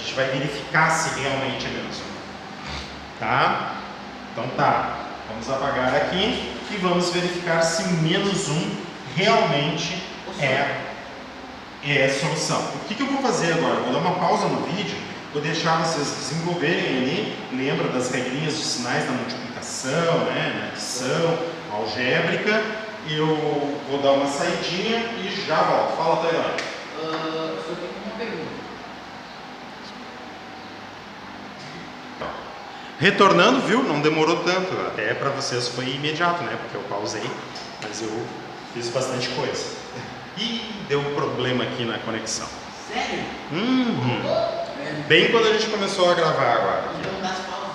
gente vai verificar se realmente é menos 1. Tá? Então tá. Vamos apagar aqui e vamos verificar se menos 1 realmente é a solução. O que eu vou fazer agora? Vou dar uma pausa no vídeo, vou deixar vocês desenvolverem ali. Lembra das regrinhas de sinais da multiplicação, né? Na adição algébrica. Eu vou dar uma saidinha e já volto. Fala, Taylor. Só tenho uma pergunta. Retornando, viu? Não demorou tanto. Até para vocês foi imediato, né? Porque eu pausei, mas eu fiz bastante coisa. E deu problema aqui na conexão. Sério? Bem quando a gente começou a gravar agora. Então dá as pausas.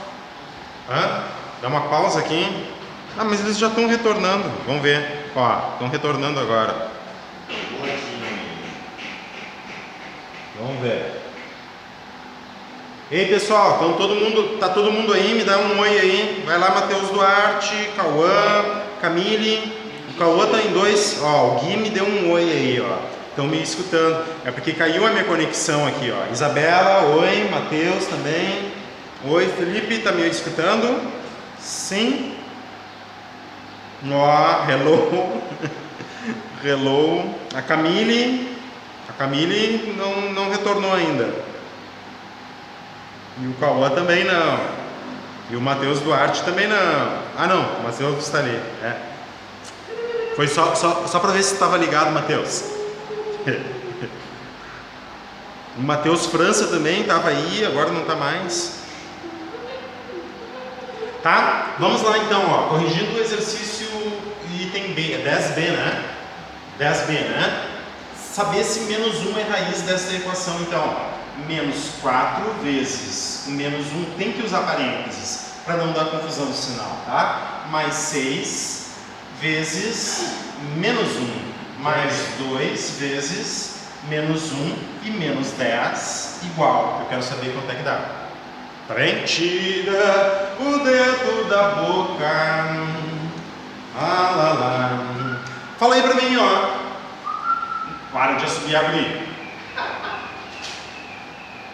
Hã? Dá uma pausa aqui. Ah, mas eles já estão retornando. Vamos ver. Ó, estão retornando agora. Vamos ver. Ei, pessoal, então tá todo mundo aí? Me dá um oi aí. Vai lá, Matheus Duarte, Cauã, Camille. O Cauã tá em 2. Ó, o Gui me deu um oi aí, ó. Estão me escutando. É porque caiu a minha conexão aqui, ó. Isabela, oi. Matheus também. Oi, Felipe, tá me escutando? Sim. Ó, hello. Hello. A Camille não retornou ainda. E o Cauã também não. E o Matheus Duarte também não. Ah, não, o Matheus está ali. Foi só para ver se estava ligado, Matheus. O Matheus França também estava aí, agora não está mais. Tá? Vamos lá então, ó. Corrigindo o exercício item B, 10B, né? 10B, né? Saber se menos 1 é raiz dessa equação, então. Menos 4 vezes o menos 1, tem que usar parênteses para não dar confusão no sinal, tá? Mais 6 vezes menos 1, mais 2 vezes menos 1 e menos 10 igual. Eu quero saber quanto é que dá. Tá bem? Tira o dedo da boca. Ah, lá, lá. Fala aí pra mim, ó. Para de assobiar ali.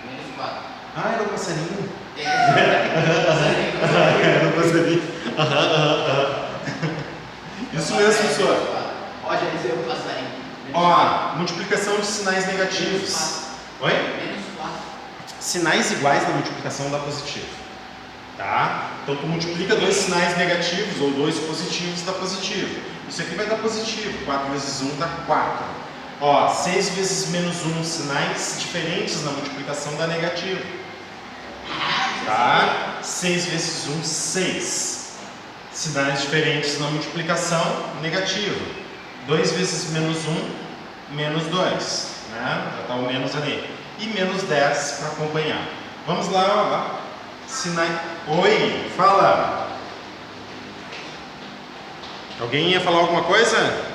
Menos 4. Ah, era o passarinho. Passarinho. Era o passarinho. Isso mesmo, professor. Ó, já dizia o passarinho. Ó, multiplicação de sinais negativos. Oi? Menos 4. Sinais iguais na multiplicação dá positivo. Tá? Então tu multiplica dois sinais negativos ou dois positivos dá positivo. Isso aqui vai dar positivo. 4 vezes 1 dá 4. Ó, 6 vezes menos 1, sinais diferentes na multiplicação dá negativo. Tá? 6 vezes 1, 6. Sinais diferentes na multiplicação, negativo. 2 vezes menos 1, menos 2. Né? Já está o menos ali. E menos 10 para acompanhar. Vamos lá, ó. Sinais. Oi, fala. Alguém ia falar alguma coisa?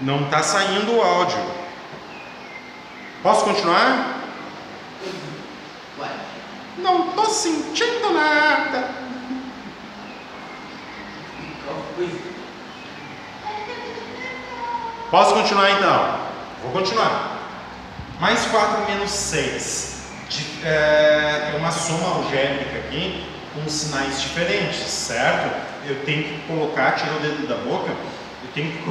Não está saindo o áudio. Posso continuar? Ué. Não tô sentindo nada. Qual foi? Posso continuar então? Vou continuar. Mais 4 menos 6. É uma soma algébrica aqui com sinais diferentes, certo? Eu tenho que colocar, tira o dedo da boca, eu tenho que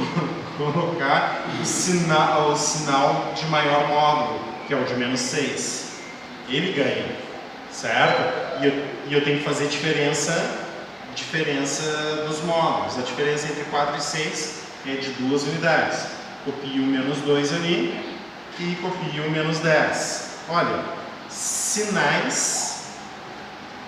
colocar o sinal de maior módulo, que é o de menos 6. Ele ganha, certo? E eu tenho que fazer diferença dos módulos. A diferença entre 4 e 6 é de 2 unidades. Copio o menos 2 ali e copio o menos 10. Olha, sinais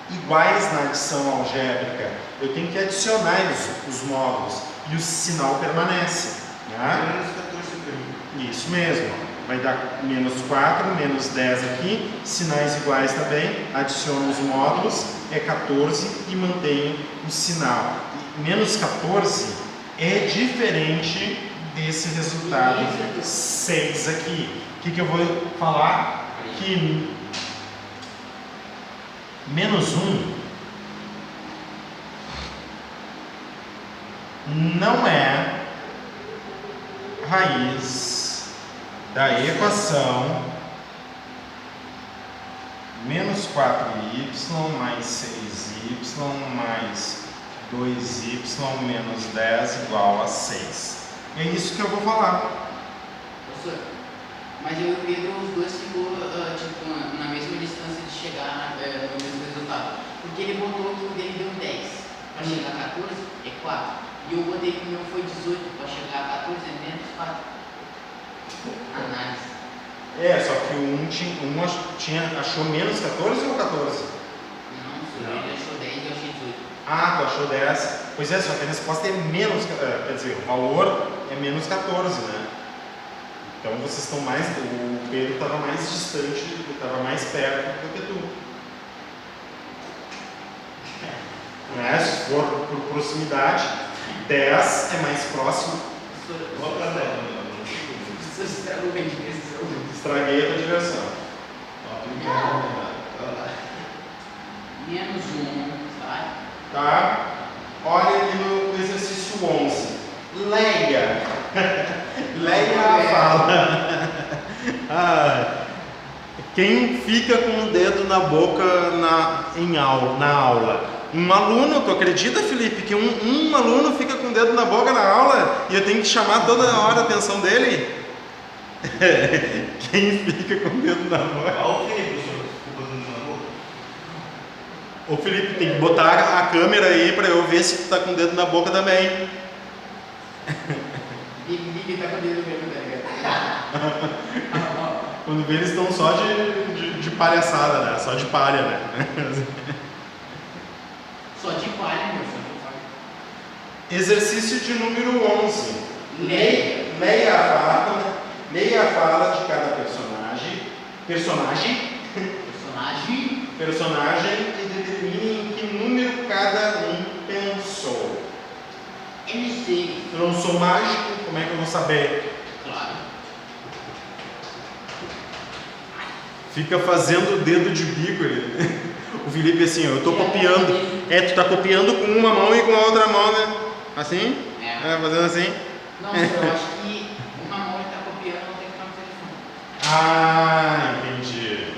iguais na adição algébrica. Eu tenho que adicionar os módulos e o sinal permanece. Né? Menos 14 Isso mesmo. Vai dar menos 4, menos 10 aqui, sinais iguais também, adiciono os módulos, é 14 e mantenho o sinal. E menos 14 é diferente desse resultado 6 aqui. O que eu vou falar? Que menos 1 não é raiz da equação menos 4y mais 6y mais 2y menos 10 igual a 6. É isso que eu vou falar. Professor, mas eu e o Pedro, os dois ficou tipo, na mesma distância de chegar no mesmo resultado. Porque ele botou que o dele deu 10 para chegar a 14, é 4. E eu botei que o meu foi 18 para chegar a 14, é menos 4. Análise. Só que achou menos 14 ou 14? Não, ele achou 10 e eu achei 18. Ah, tu achou 10. Pois é, só que a resposta é menos, quer dizer, o valor é menos 14, né? Então vocês estão mais, o Pedro estava mais distante, estava mais perto do que tu. Né? Se for por proximidade, 10 é mais próximo. Você estragou bem de direção. Estraguei a tua direção. Menos 1, vai. Tá? Olha ali no exercício 11. Leia. Leia fala. Quem fica com o dedo na boca na aula? Um aluno, tu acredita, Felipe, que um aluno fica com o dedo na boca na aula e eu tenho que chamar toda hora a atenção dele? Quem fica com o dedo na boca? Olha o Felipe, professor, ficou com o dedo na boca. Ô Felipe, tem que botar a câmera aí pra eu ver se tu tá com o dedo na boca também. Bibi tá com o dedo mesmo, tá ligado? Quando vê, eles estão só de palhaçada, né? Só de palha, né? Só de palha, meu, só de palha. Exercício de número 11. Leia. Leia a fala de cada personagem e determine em que número cada um pensou. MC. Eu não sou mágico, como é que eu vou saber? Claro. Fica fazendo o dedo de bico ali. O Felipe assim, eu tô copiando. Tu tá copiando com uma mão e com a outra mão, né? Assim? Fazendo assim. Não, eu acho que uma mão ele tá copiando, não tem que estar no telefone. Ah, entendi.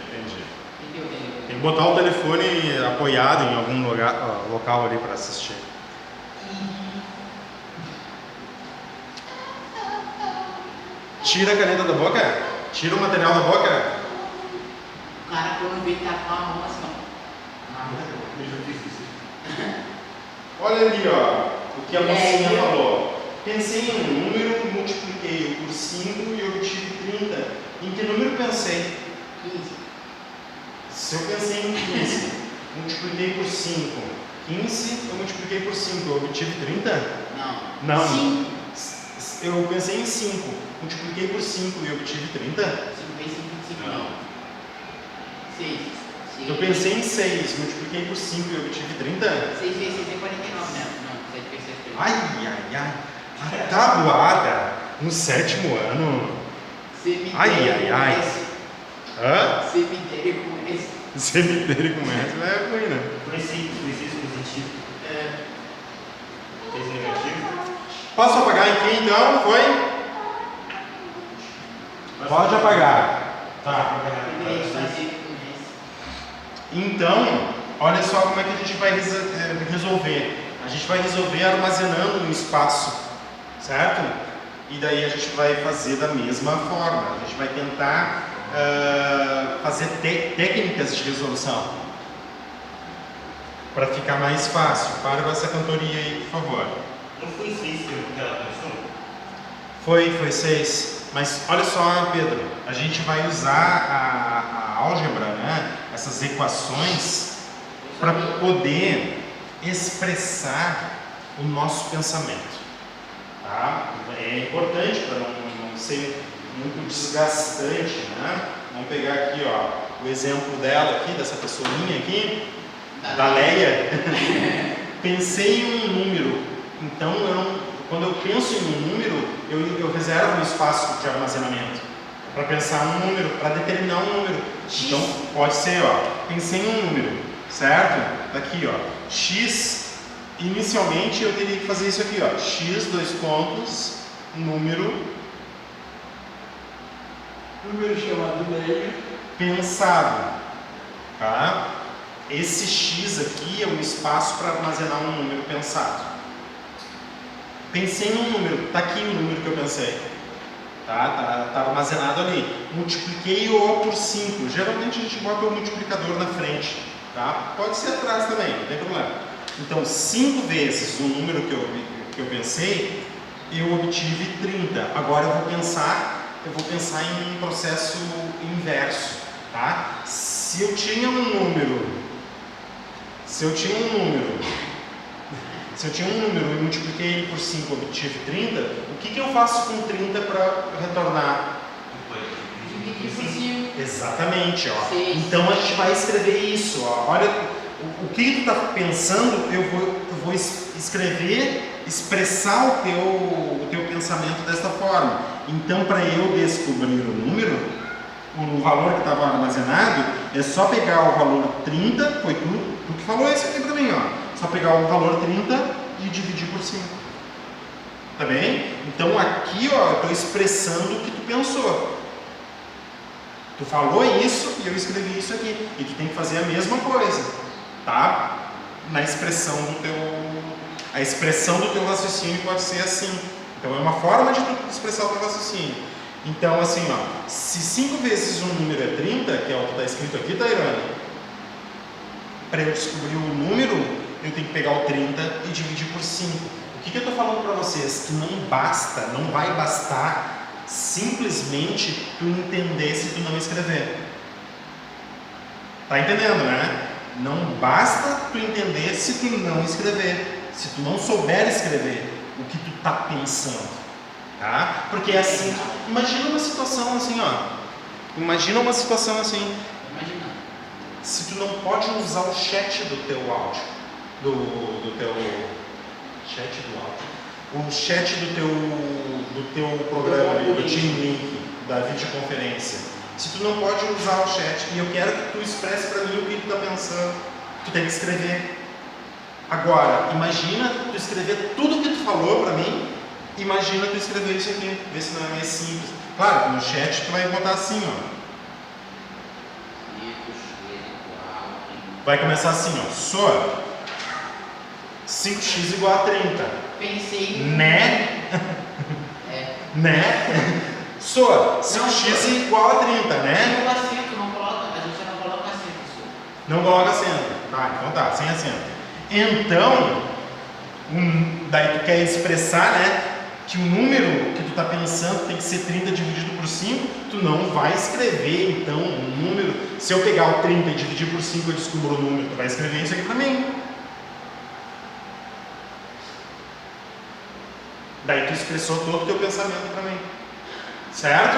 Entendeu? Tem que botar o telefone apoiado em algum local ali para assistir. Tira a caneta da boca? Tira o material da boca? O cara quando vê tá com a mão assim, ó. Eu já fiz isso. Olha ali, ó, o que a mocinha falou. Pensei em um número, multipliquei por 5 e obtive 30. Em que número pensei? 15. Se eu pensei em 15, multipliquei por 5. 15, eu multipliquei por 5, eu obtive 30? Não. 5. Eu pensei em 5, multipliquei por 5 e obtive 30? 5 vezes 5, 25 não. 6. Eu pensei em 6, multipliquei por 5 e obtive 30? 6 vezes 6 é 49, né? Não, 7 vezes 6 é 49. Ai. A tabuada no 7º ano. Ai. Hã? Cemitério com esse. Cemitério com essa é ruim, né? Foi simples, positivo. Fez negativo. Posso apagar aqui então? Foi? Pode apagar. Tá. Deveria fazer com esse. Então, olha só como é que a gente vai resolver. A gente vai resolver armazenando um espaço, certo? E daí a gente vai fazer da mesma forma. A gente vai tentar fazer técnicas de resolução para ficar mais fácil. Para com essa cantoria aí, por favor. Não foi 6 que ela pensou? Foi 6. Mas olha só, Pedro, a gente vai usar a álgebra, né? Essas equações, para poder expressar o nosso pensamento. Tá? É importante para não ser muito desgastante, né? Vamos pegar aqui, ó, o exemplo dela aqui, dessa pessoinha aqui, da Leia. Pensei em um número, então quando eu penso em um número, eu reservo um espaço de armazenamento para pensar um número, para determinar um número. Então pode ser, ó, pensei em um número, certo? Tá aqui, ó, x. Inicialmente eu teria que fazer isso aqui, ó, x, 2 pontos, número Número chamado meio. Pensado. Tá? Esse X aqui é um espaço para armazenar um número pensado. Pensei num número, está aqui o número que eu pensei. Tá armazenado ali. Multipliquei o por 5. Geralmente a gente bota o multiplicador na frente. Tá? Pode ser atrás também, não tem problema. Então, 5 vezes o número que eu pensei, eu obtive 30. Agora eu vou pensar em um processo inverso. Tá? Se eu tinha um número e multipliquei ele por 5 e obtive 30, o que eu faço com 30 para retornar? Dividir por 5. Exatamente, ó. 6. Então a gente vai escrever isso, ó. Olha, o que tu está pensando, eu vou escrever, expressar o teu pensamento desta forma. Então, para eu descobrir o número, o valor que estava armazenado, é só pegar o valor 30, foi tu que falou isso aqui para mim, ó. Só pegar o valor 30 e dividir por 5. Tá bem? Então aqui, ó, eu estou expressando o que tu pensou. Tu falou isso e eu escrevi isso aqui. E tu tem que fazer a mesma coisa, tá? A expressão do teu raciocínio pode ser assim. Então é uma forma de tu expressar o teu raciocínio. Então assim, ó, se 5 vezes um número é 30, que é o que está escrito aqui, Tairane, para eu descobrir o número, eu tenho que pegar o 30 e dividir por 5. O que eu estou falando para vocês? Que não vai bastar simplesmente tu entender se tu não escrever. Tá entendendo, né? Não basta tu entender se tu não escrever. Se tu não souber escrever o que tu tá pensando, tá? Porque é assim, imagina uma situação assim, ó. Imagina uma situação assim. Imagina. Se tu não pode usar o chat do teu áudio, do teu chat do áudio, o chat do teu programa, do Team Link, da videoconferência. Se tu não pode usar o chat e eu quero que tu expresse para mim o que tu está pensando, tu tem que escrever. Agora, imagina tu escrever tudo o que tu falou para mim, imagina tu escrever isso aqui, vê se não é mais simples. Claro que no chat tu vai botar assim, ó. Vai começar assim, ó. Soa 5x igual a 30. Pensei. Né? É. Né? Soa 5x igual a 30, né? Não acento, não coloca, a gente não coloca acento, isso. Não coloca acento. Tá, então tá, sem acento. Então, daí tu quer expressar, né? Que o número que tu está pensando tem que ser 30 dividido por 5, tu não vai escrever, então, um número. Se eu pegar o 30 e dividir por 5, eu descubro o número, tu vai escrever isso aqui para mim. Daí tu expressou todo o teu pensamento para mim. Certo?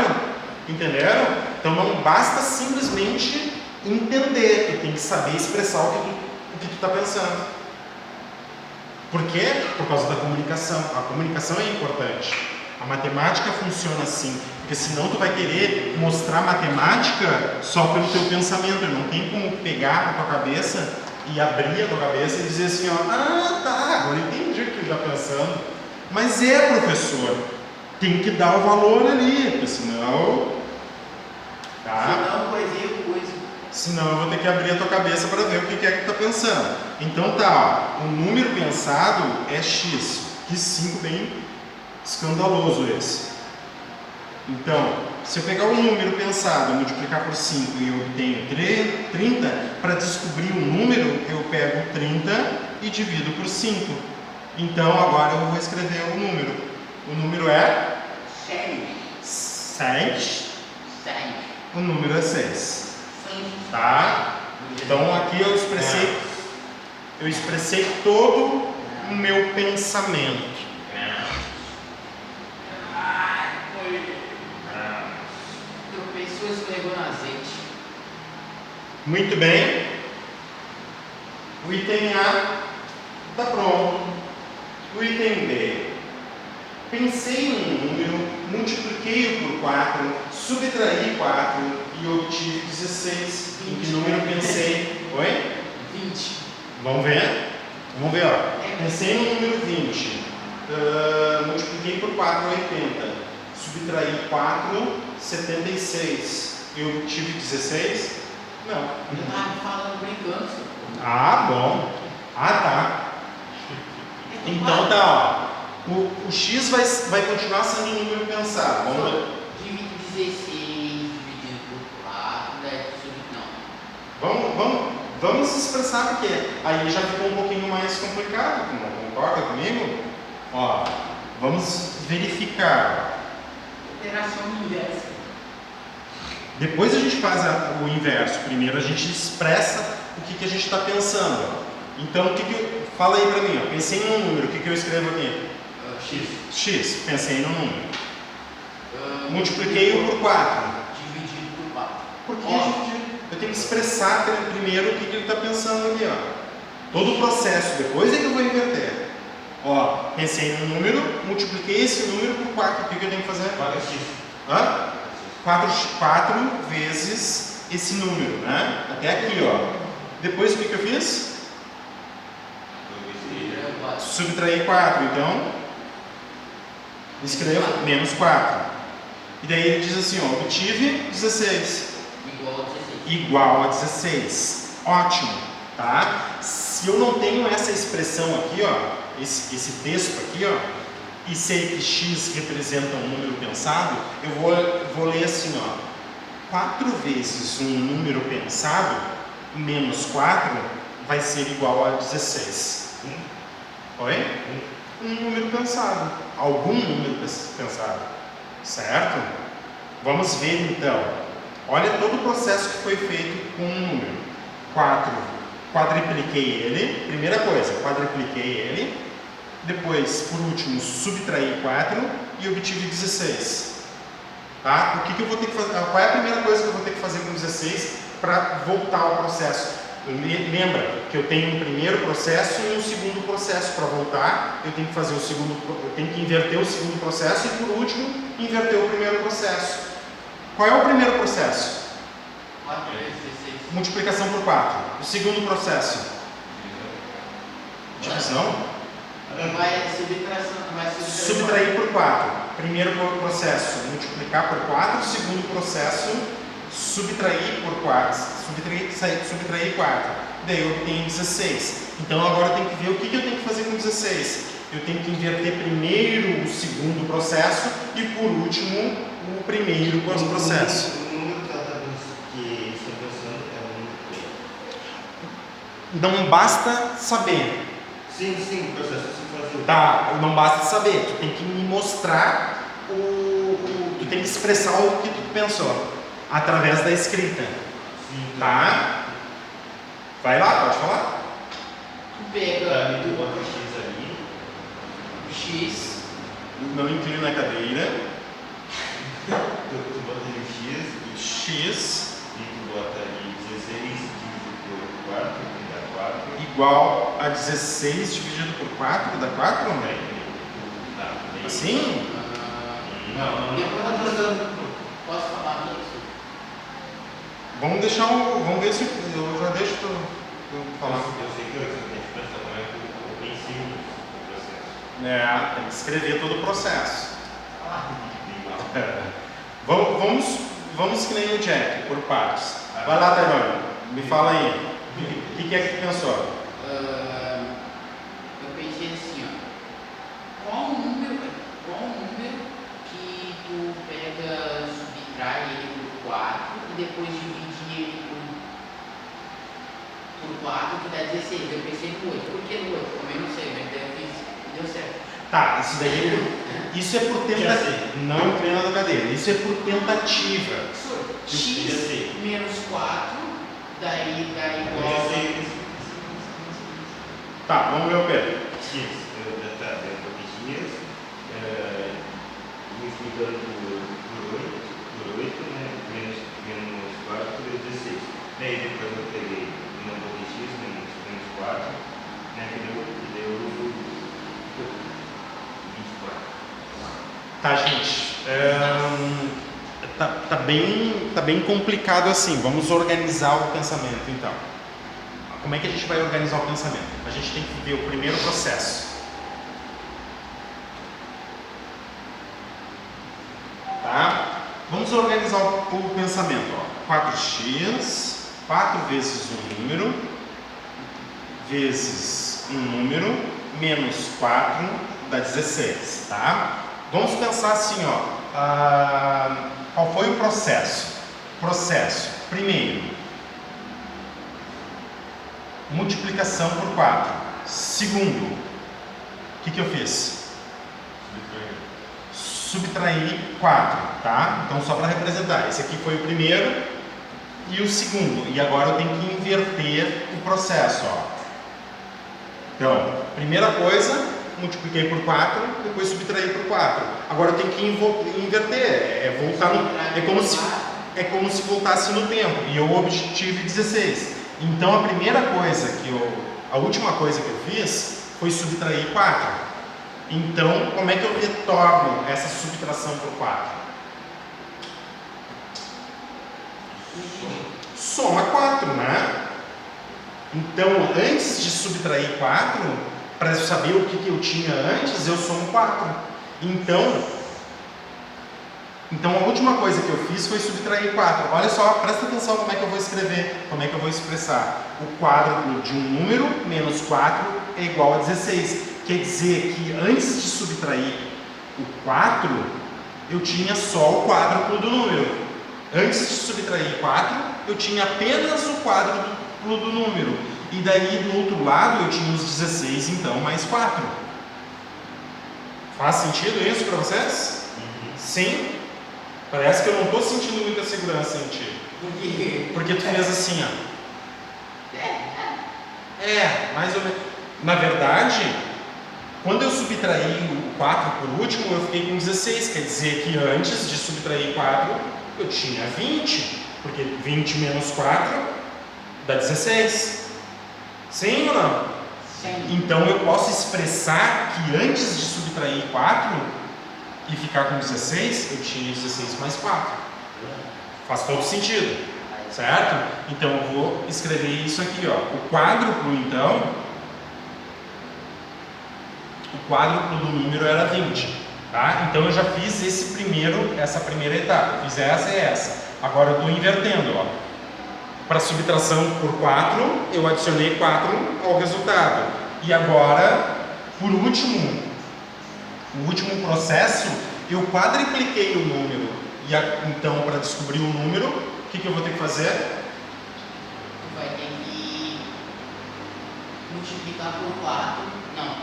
Entenderam? Então não basta simplesmente entender, tu tem que saber expressar o que tu está pensando. Por quê? Por causa da comunicação. A comunicação é importante. A matemática funciona assim, porque senão tu vai querer mostrar matemática só pelo teu pensamento. Não tem como pegar a tua cabeça e abrir a tua cabeça e dizer assim, ó, ah, tá, agora entendi o que tu está pensando. Mas professor, tem que dar o valor ali, porque senão... Tá? Senão, coisa. Senão eu vou ter que abrir a tua cabeça para ver o que é que tu está pensando. Então tá, ó, o número pensado é x. Que 5 bem escandaloso esse. Então, se eu pegar o número pensado e multiplicar por 5 e eu obtenho 30, para descobrir o número, eu pego 30 e divido por 5. Então agora eu vou escrever o número. O número é 6. O número é 6. Tá? Então aqui eu expressei todo o meu pensamento. Tropeçou, escorregou no azeite. Muito bem. O item A está pronto. O item B. Pensei em um número, multipliquei-o por 4, subtraí 4 e obtive 16. Em que número pensei? Oi? 20. Vamos ver? Vamos ver, ó. Pensei no número 20. Multipliquei por 4, 80. subtrair 4, 76. Eu obtive 16? Não. Eu tava falando brincando, senhor. Ah, bom. Ah, tá. Então tá, ó. O x vai continuar sendo um número pensado. Vamos ver. Divide 16 dividido por 4, daí não. Vamos expressar porque aí já ficou um pouquinho mais complicado. Concorda comigo? Ó, vamos verificar. Operação inversa. Depois a gente faz o inverso. Primeiro a gente expressa o que a gente está pensando. Então, fala aí para mim. Ó. Pensei em um número. O que eu escrevo aqui? X. Pensei no número. Multipliquei-o por 4. Dividido por 4. Por que eu tenho que expressar primeiro o que ele está pensando aqui. Ó. Todo o processo. Depois é que eu vou inverter. Ó, pensei no número. Multipliquei esse número por 4. O que eu tenho que fazer? 4x. Hã? 4 vezes esse número, né? Até aqui, ó. Depois o que eu fiz? Subtrair 4, então escrevo menos 4. E daí ele diz assim, ó, obtive 16. Igual a 16. Ótimo, tá? Se eu não tenho essa expressão aqui, ó, esse texto aqui, ó, e sei que x representa um número pensado, eu vou ler assim, ó, 4 vezes um número pensado menos 4 vai ser igual a 16. Oi? Um número pensado. Algum número pensado. Certo? Vamos ver então. Olha todo o processo que foi feito com um número. 4. Quadripliquei ele. Primeira coisa, quadripliquei ele. Depois, por último, subtraí 4 e obtive 16. Tá? O que eu vou ter que fazer? Qual é a primeira coisa que eu vou ter que fazer com 16 para voltar ao processo? Lembra que eu tenho um primeiro processo e um segundo processo. Para voltar, eu tenho que fazer eu tenho que inverter o segundo processo e, por último, inverter o primeiro processo. Qual é o primeiro processo? 4 vezes 16. Multiplicação por 4. O segundo processo? Divisão? Vai subtração. Subtrair por 4. Primeiro processo, multiplicar por 4. Segundo processo, subtrair por 4. Subtrair 4. Daí eu obtenho 16. Então agora eu tenho que ver o que eu tenho que fazer com 16. Eu tenho que inverter primeiro o segundo processo e, por último, o primeiro processo. O número que estão pensando é o número. Não basta saber. Sim, o processo se faz. Tá, não basta saber. Tu tem que me mostrar tu tem que expressar o que tu pensou através da escrita. Sim. Tá? Vai lá, pode falar. Tu pega Tu bota o x ali. o x. Não inclino na cadeira. Tu bota ali o x. X E tu bota ali 16 dividido por 4, que dá 4. igual a 16 dividido por 4, que dá 4 ou não? Assim? Não. Posso falar isso? Vamos ver se eu já deixo tu falar. Eu sei que a gente pensa não é o princípio do processo. É, tem que escrever todo o processo. Vamos que nem o Jack, por partes. Vai lá, Tairone, me fala aí. O que é que tu pensou? Eu pensei assim, ó. Qual o número que tu pega, subtrai ele por 4 e depois divide ele por 4, que dá 16. Eu pensei no 8. Por que no 8? Também não sei, mas daí eu fiz e deu certo. Tá, isso é por tentativa. Não inclina na cadeira. Isso é por tentativa. X menos 4, daí dá igual. Tá, vamos ver o Pedro. X, tá dentro de x, multiplicando por 8, né? Menos 4 é 16. Daí depois eu peguei um pouco de x, menos 4, né? Que deu 24. Tá, gente. Tá bem complicado assim. Vamos organizar o pensamento, então. Como é que a gente vai organizar o pensamento? A gente tem que ver o primeiro processo. Vamos organizar o pensamento. Ó. 4x, 4 vezes um número, vezes um número, menos 4 dá 16, tá? Vamos pensar assim, ó. Qual foi o processo? Processo, primeiro, multiplicação por 4. Segundo, o que eu fiz? Subtrair 4, tá? Então, só para representar, esse aqui foi o primeiro e o segundo. E agora eu tenho que inverter o processo, ó. Então, primeira coisa, multipliquei por 4, depois subtraí por 4. Agora eu tenho que inverter, voltar no, é como se voltasse no tempo. E eu obtive 16. Então, a primeira coisa a última coisa que eu fiz foi subtrair 4. Então, como é que eu retorno essa subtração por 4? Soma 4, né? Então, antes de subtrair 4, para eu saber o que eu tinha antes, eu somo 4. Então, a última coisa que eu fiz foi subtrair 4. Olha só, presta atenção como é que eu vou escrever, como é que eu vou expressar. O quádruplo de um número menos 4 é igual a 16. Quer dizer que antes de subtrair o 4, eu tinha só o quádruplo do número. Antes de subtrair 4, eu tinha apenas o quádruplo do número. E daí, do outro lado, eu tinha os 16, então, mais 4. Faz sentido isso para vocês? Sim? Parece que eu não estou sentindo muita segurança em ti. Por quê? Porque tu fez assim, ó. Mais ou menos. Na verdade, quando eu subtraí o 4 por último, eu fiquei com 16. Quer dizer que antes de subtrair 4, eu tinha 20. Porque 20 menos 4 dá 16. Sim ou não? Sim. Então eu posso expressar que antes de subtrair 4 e ficar com 16, eu tinha 16 mais 4. Faz todo sentido, certo? Então eu vou escrever isso aqui, ó. O quádruplo, então, o quádruplo do número era 20, tá? Então eu já fiz essa primeira etapa, fiz essa e essa. Agora eu estou invertendo, ó. Para subtração por 4, eu adicionei 4 ao resultado. E agora, por último, o último processo, eu quadripliquei o número. Então, para descobrir o número, o que eu vou ter que fazer? Tu vai ter que multiplicar por 4. Não.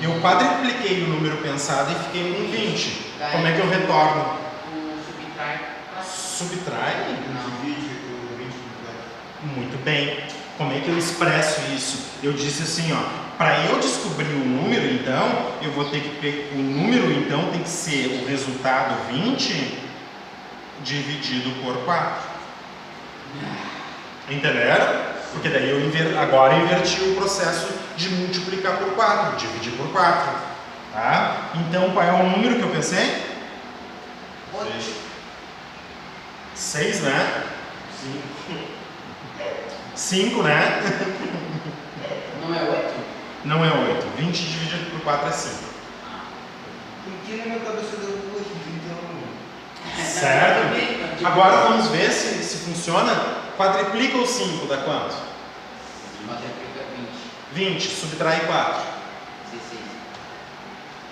Eu quadripliquei o número pensado e fiquei com 20. Daí, Como é que eu retorno? O subtrai. Subtrai? Não. Divide por 20 por 4. Muito bem. Como é que eu expresso isso? Eu disse assim, ó, para eu descobrir o número, então, eu vou ter que o número, então, tem que ser o resultado 20 dividido por 4. Entenderam? Porque daí agora eu inverti o processo de multiplicar por 4, dividir por 4. Tá? Então, qual é o número que eu pensei? 6, né? 5, né? Não é 8? Não é 8. 20 dividido por 4 é 5. Porque na minha cabeça deu 8, então. Certo? Agora vamos ver se funciona. Quadriplica o 5 dá quanto? Quadriplica 20. Subtrai 4. 16.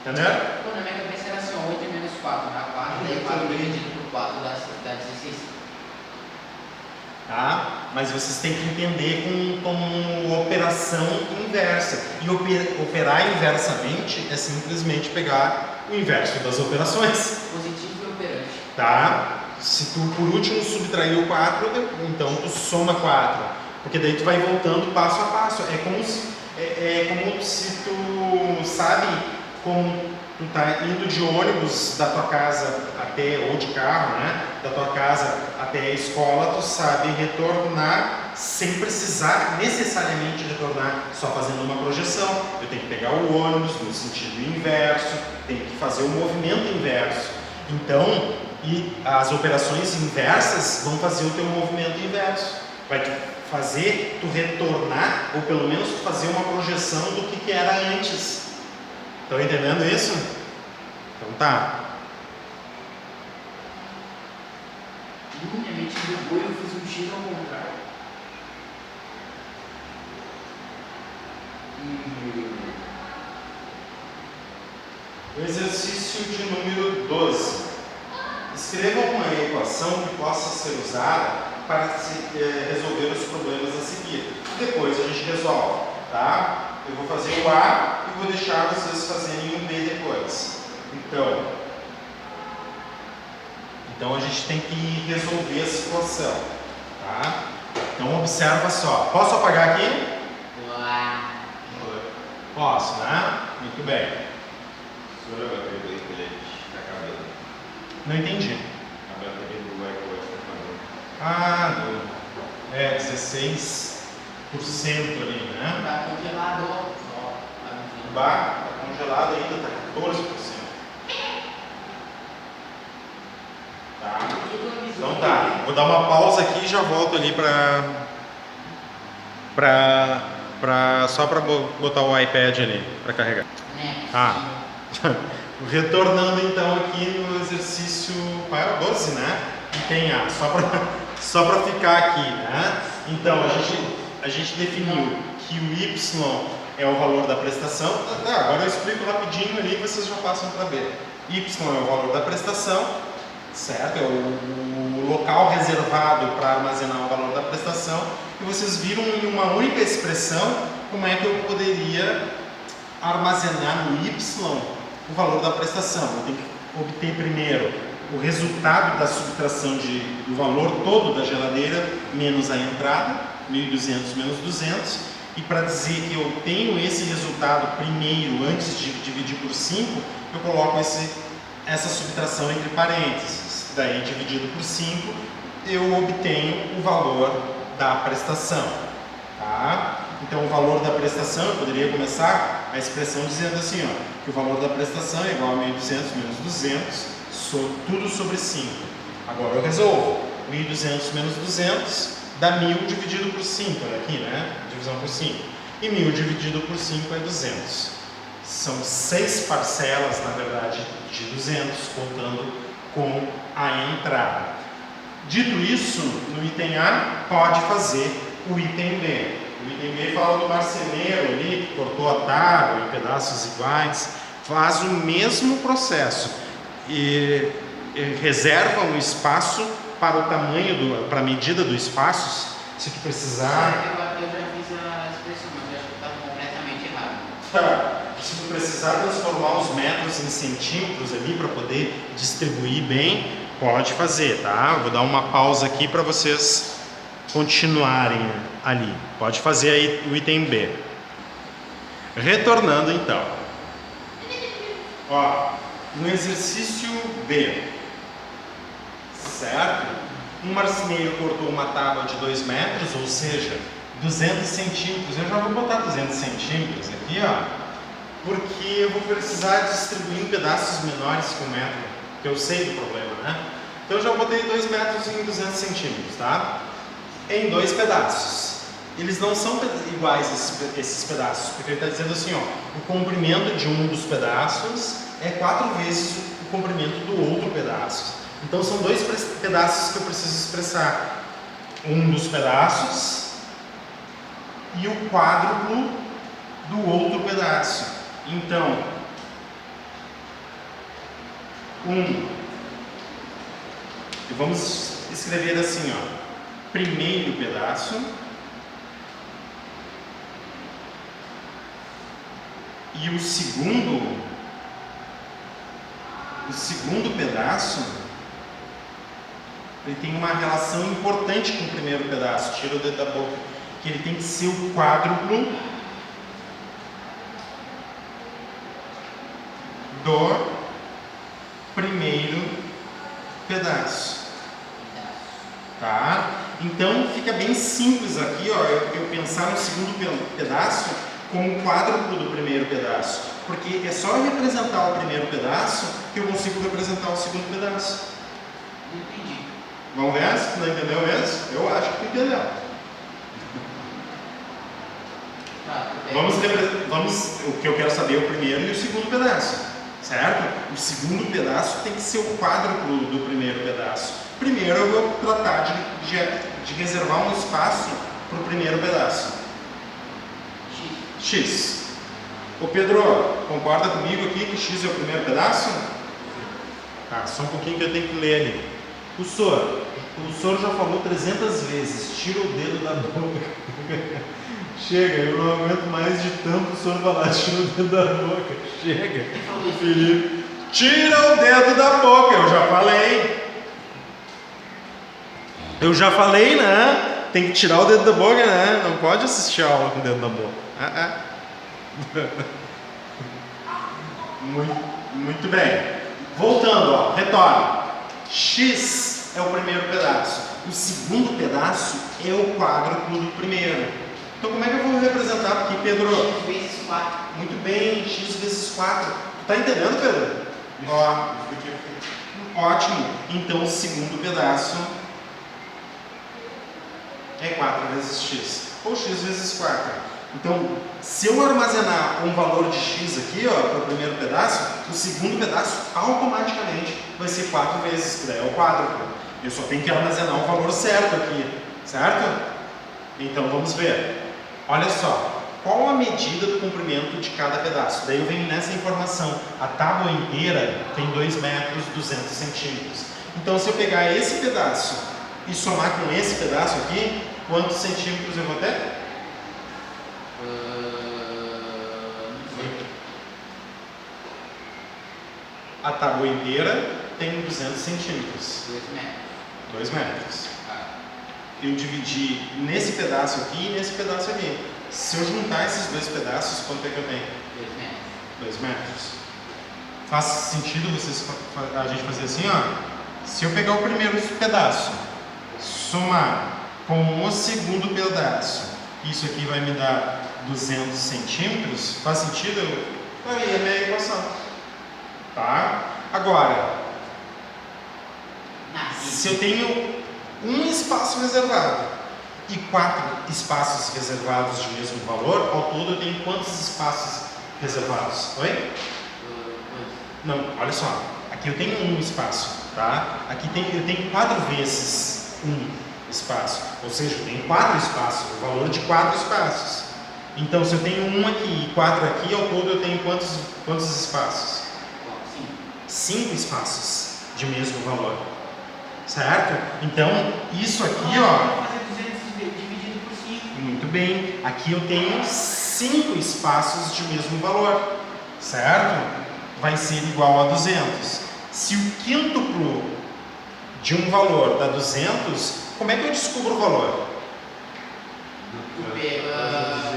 Entendeu? Pô, na minha cabeça era assim, ó, 8 menos 4 dá 4, daí 4 dividido por 4 dá 16. Tá? Mas vocês têm que entender como operação inversa. E operar inversamente é simplesmente pegar o inverso das operações. Positivo e operante. Tá? Se tu por último subtrair o 4, então tu soma 4. Porque daí tu vai voltando passo a passo. É como se tu sabe como tu tá indo de ônibus da tua casa até, ou de carro, né? Da tua casa até a escola, tu sabe retornar sem precisar necessariamente retornar só fazendo uma projeção. Eu tenho que pegar o ônibus no sentido inverso, tenho que fazer o movimento inverso. Então, e as operações inversas vão fazer o teu movimento inverso. Vai te fazer tu retornar, ou pelo menos tu fazer uma projeção do que era antes. Estão entendendo isso? Então tá. Minha mente bugou e eu fiz um X ao contrário. O exercício de número 12. Escreva uma equação que possa ser usada para resolver os problemas a seguir. Depois a gente resolve, tá? Eu vou fazer o A e vou deixar vocês fazerem o B depois. Então a gente tem que resolver a situação, tá? Então observa só. Posso apagar aqui? Uau. Posso, né? Muito bem. Segura a bateria do iPad, está acabando. Não entendi. A bateria do iPad está acabando. Ah, 16% ali, né? Tá congelado, ó. O bar está congelado ainda, está 14%. Tá? Então tá, vou dar uma pausa aqui e já volto ali só para botar o iPad ali para carregar. Ah, retornando então aqui no exercício, qual era? 12, né? E tem A, só para ficar aqui, né? Então a gente definiu que o Y é o valor da prestação. Agora eu explico rapidinho ali e vocês já passam para B. Y é o valor da prestação, certo? É o local reservado para armazenar o valor da prestação. E vocês viram em uma única expressão como é que eu poderia armazenar no Y o valor da prestação. Eu tenho que obter primeiro o resultado da subtração do valor todo da geladeira menos a entrada, 1.200 menos 200. E para dizer que eu tenho esse resultado primeiro, antes de dividir por 5, eu coloco essa subtração entre parênteses. Daí, dividido por 5, eu obtenho o valor da prestação. Tá? Então, o valor da prestação, eu poderia começar a expressão dizendo assim, ó, que o valor da prestação é igual a 1.200 menos 200, tudo sobre 5. Agora eu resolvo. 1.200 menos 200 dá 1.000 dividido por 5, olha aqui, né? Divisão por 5. E 1.000 dividido por 5 é 200. São 6 parcelas, na verdade, de 200, contando com a entrada. Dito isso, no item A, pode fazer o item B. O item B fala do marceneiro ali, que cortou a tábua em pedaços iguais, faz o mesmo processo e reserva um espaço para o tamanho, para a medida do espaço, se tu precisar. Eu já fiz a expressão, mas eu acho que está completamente errado. Tá. Se tu precisar transformar os metros em centímetros ali para poder distribuir bem, pode fazer, tá? Vou dar uma pausa aqui para vocês continuarem ali. Pode fazer aí o item B. Retornando então. Ó, no exercício B, certo? Um marceneiro cortou uma tábua de 2 metros, ou seja, 200 centímetros. Eu já vou botar 200 centímetros aqui, ó, porque eu vou precisar distribuir em pedaços menores que 1 metro, que eu sei do problema, né? Então eu já botei 2 metros em 200 centímetros, tá? Em 2 pedaços. Eles não são iguais esses pedaços, porque ele está dizendo assim, ó, o comprimento de um dos pedaços é 4 vezes o comprimento do outro pedaço. Então são 2 pedaços que eu preciso expressar. Um dos pedaços e o quádruplo do outro pedaço. Então, vamos escrever assim, ó, primeiro pedaço e o segundo pedaço, ele tem uma relação importante com o primeiro pedaço. Tira o dedo da boca, que ele tem que ser o quádruplo do primeiro pedaço. Tá? Então fica bem simples aqui, ó, eu pensar no segundo pedaço como o quádruplo do primeiro pedaço, porque é só representar o primeiro pedaço que eu consigo representar o segundo pedaço. Não entendi. Vamos ver se tu não entendeu mesmo? Eu acho que tu entendeu. Tá, Vamos, o que eu quero saber é o primeiro e o segundo pedaço. certo? O segundo pedaço tem que ser o quádruplo do primeiro pedaço. Primeiro eu vou tratar de reservar um espaço para o primeiro pedaço. X. Ô Pedro, concorda comigo aqui que X é o primeiro pedaço? Tá, só um pouquinho que eu tenho que ler ali. O senhor já falou 300 vezes, tira o dedo da boca. Chega, eu não aguento mais de tanto o senhor falar, tira o dedo da boca. Chega, Felipe. Tira o dedo da boca, eu já falei. Eu já falei, né? Tem que tirar o dedo da boca, né? Não pode assistir a aula com o dedo da boca. Muito bem. Voltando, ó, retorno. X é o primeiro pedaço. O segundo pedaço é o quádruplo do primeiro. Então como é que eu vou representar aqui, Pedro? X vezes 4. Muito bem, x vezes 4. Tá entendendo, Pedro? Ó, ótimo. Então o segundo pedaço é 4 vezes x. Ou x vezes 4. Então, se eu armazenar um valor de x aqui, ó, para o primeiro pedaço, o segundo pedaço automaticamente vai ser 4 vezes, que daí é o quádruplo. Eu só tenho que armazenar o valor certo aqui, certo? Então vamos ver. Olha só, qual a medida do comprimento de cada pedaço? Daí eu venho nessa informação. A tábua inteira tem 2 metros 200 centímetros. Então se eu pegar esse pedaço e somar com esse pedaço aqui, quantos centímetros eu vou ter? A tábua inteira tem 200 centímetros. 2 metros. Eu dividi nesse pedaço aqui e nesse pedaço aqui. Se eu juntar esses dois pedaços, quanto é que eu tenho? 2 metros. Faz sentido a gente fazer assim, ó? Se eu pegar o primeiro pedaço, somar com o segundo pedaço, isso aqui vai me dar 200 centímetros, faz sentido? Aí é a minha equação. Tá? Agora, se eu tenho um espaço reservado e 4 espaços reservados de mesmo valor, ao todo eu tenho quantos espaços reservados? Oi? Não, olha só. Aqui eu tenho um espaço, tá? Aqui eu tenho 4 vezes um espaço. Ou seja, eu tenho 4 espaços, o valor de 4 espaços. Então, se eu tenho um aqui e 4 aqui, ao todo eu tenho quantos espaços? 5 espaços de mesmo valor. Certo? Então, isso aqui, ó. Vou fazer 200 dividido por 5. Muito bem. Aqui eu tenho 5 espaços de mesmo valor. Certo? Vai ser igual a 200. Se o quíntuplo de um valor dá 200, como é que eu descubro o valor? Tu pega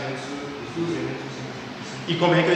200 E como é que eu